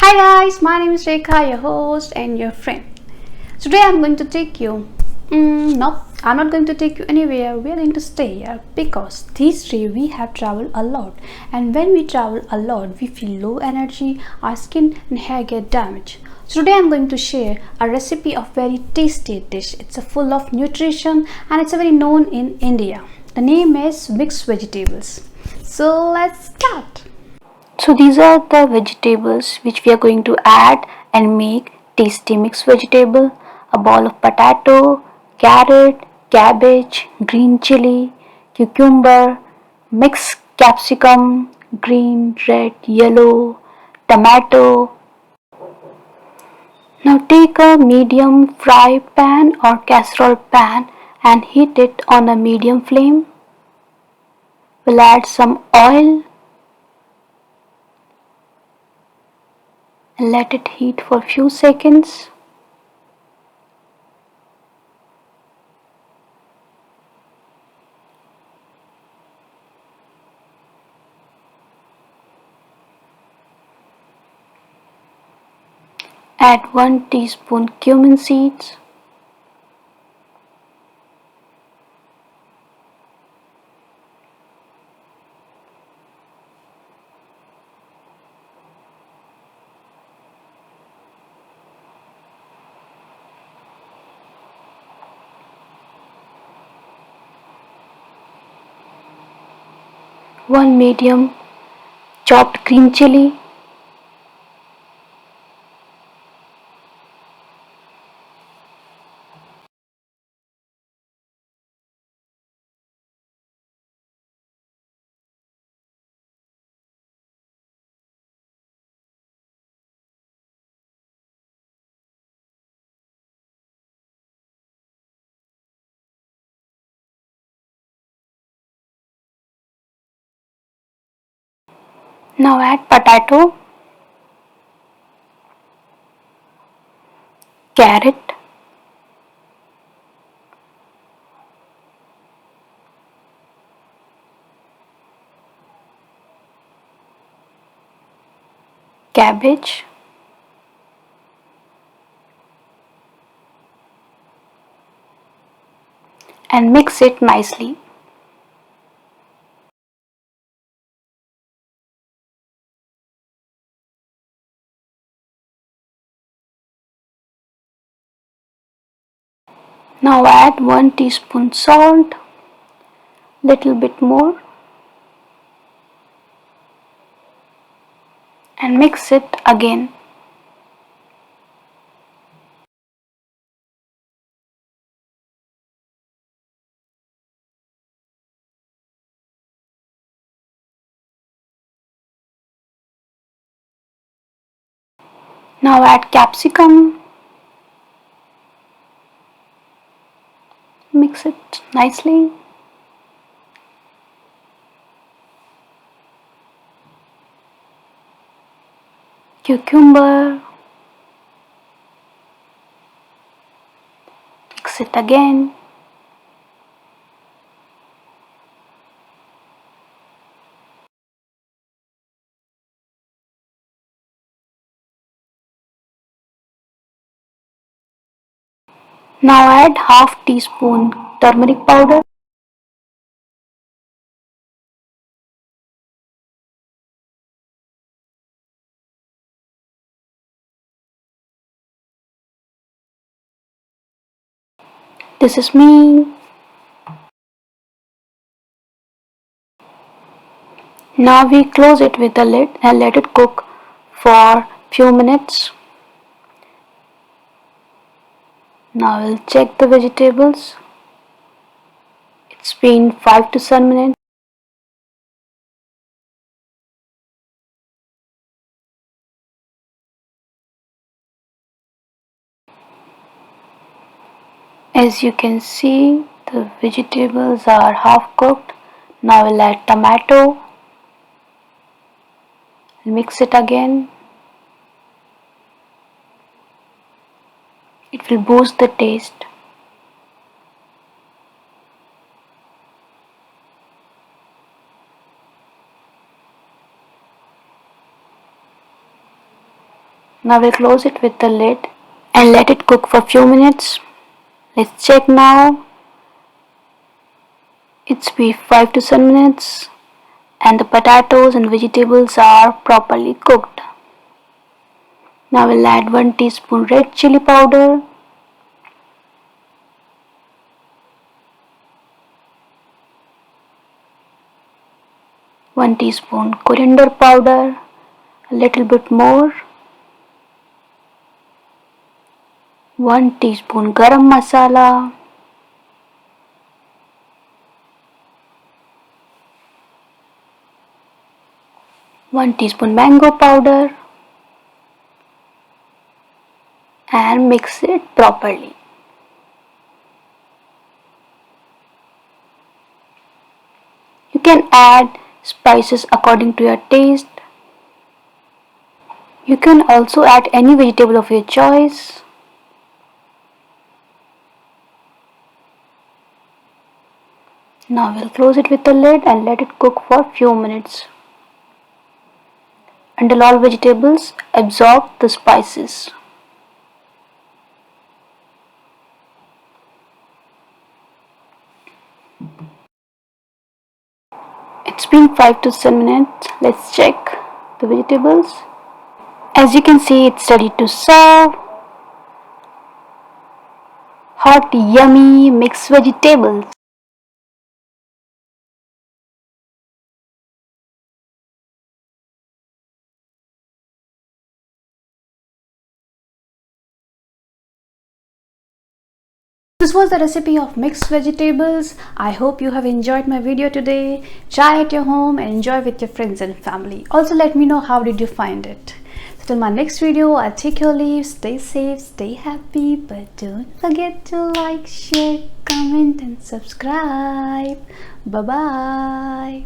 Hi guys, my name is Rekha, your host and your friend. Today I'm going to take you. No, I'm not going to take you anywhere. We are going to stay here because these days we have traveled a lot, and when we travel a lot, we feel low energy, our skin and hair get damaged. So today I'm going to share a recipe of very tasty dish. It's a full of nutrition and it's a very known in India. The name is mixed vegetables. So let's start. So these are the vegetables which we are going to add and make tasty mixed vegetable. A ball of potato, carrot, cabbage, green chili, cucumber, mixed capsicum, green, red, yellow, tomato. Now take a medium fry pan or casserole pan and heat it on a medium flame. We'll add some oil and let it heat for few seconds. Add 1 teaspoon cumin seeds, 1 medium chopped green chili, now add potato, carrot, cabbage, and mix it nicely. Now add 1 teaspoon salt, little bit more, and mix it again. Now add capsicum, mix it nicely. Cucumber, mix it again. Now add half teaspoon turmeric powder. This is me. Now we close it with the lid and let it cook for few minutes. Now we'll check the vegetables. It's been 5 to 7 minutes. As you can see, the vegetables are half cooked. Now we'll add tomato. Mix it again. It will boost the taste. Now we'll close it with the lid and let it cook for a few minutes. Let's check now. It's been 5 to 7 minutes and the potatoes and vegetables are properly cooked. Now we'll add 1 teaspoon red chili powder, 1 teaspoon coriander powder, a little bit more, 1 teaspoon garam masala, 1 teaspoon mango powder, and mix it properly. You can add spices according to your taste. You can also add any vegetable of your choice. Now we'll close it with the lid and let it cook for a few minutes until all vegetables absorb the spices. It's been 5 to 7 minutes. Let's check the vegetables. As you can see, it's ready to serve. Hot, yummy mixed vegetables. This was the recipe of mixed vegetables. I hope you have enjoyed my video today. Try at your home and enjoy with your friends and family. Also let me know how did you find it. So till my next video, I'll take your leave. Stay safe, stay happy, but don't forget to like, share, comment and subscribe. Bye bye.